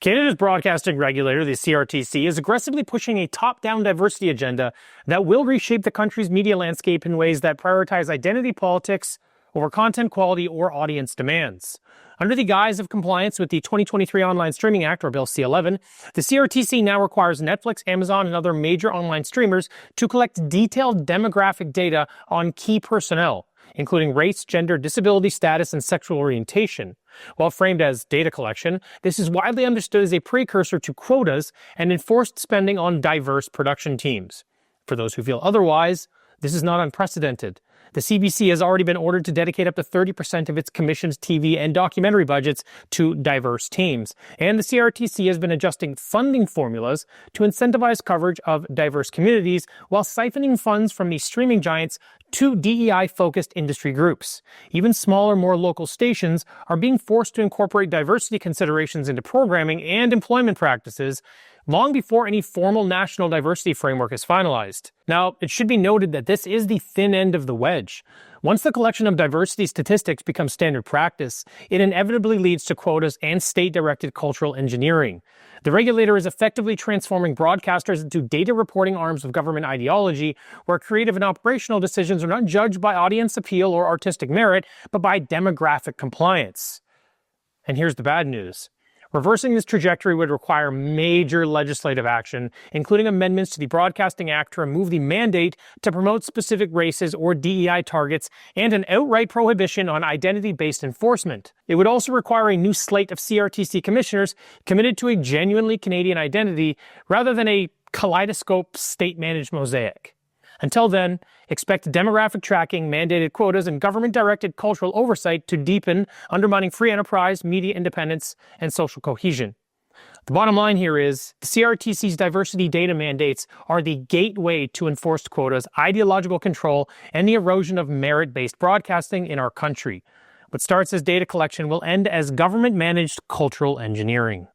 Canada's broadcasting regulator, the CRTC, is aggressively pushing a top-down diversity agenda that will reshape the country's media landscape in ways that prioritize identity politics over content quality or audience demands. Under the guise of compliance with the 2023 Online Streaming Act, or Bill C-11, the CRTC now requires Netflix, Amazon, and other major online streamers to collect detailed demographic data on key personnel, including race, gender, disability status, and sexual orientation. While framed as data collection, this is widely understood as a precursor to quotas and enforced spending on diverse production teams. For those who feel otherwise, this is not unprecedented. The CBC has already been ordered to dedicate up to 30% of its commission's TV and documentary budgets to diverse teams. And the CRTC has been adjusting funding formulas to incentivize coverage of diverse communities while siphoning funds from these streaming giants to DEI-focused industry groups. Even smaller, more local stations are being forced to incorporate diversity considerations into programming and employment practices long before any formal national diversity framework is finalized. Now, it should be noted that this is the thin end of the wedge. Once the collection of diversity statistics becomes standard practice, it inevitably leads to quotas and state-directed cultural engineering. The regulator is effectively transforming broadcasters into data reporting arms of government ideology, where creative and operational decisions are not judged by audience appeal or artistic merit, but by demographic compliance. And here's the bad news. Reversing this trajectory would require major legislative action, including amendments to the Broadcasting Act to remove the mandate to promote specific races or DEI targets, and an outright prohibition on identity-based enforcement. It would also require a new slate of CRTC commissioners committed to a genuinely Canadian identity, rather than a kaleidoscope state-managed mosaic. Until then, expect demographic tracking, mandated quotas, and government-directed cultural oversight to deepen, undermining free enterprise, media independence, and social cohesion. The bottom line here is, the CRTC's diversity data mandates are the gateway to enforced quotas, ideological control, and the erosion of merit-based broadcasting in our country. What starts as data collection will end as government-managed cultural engineering.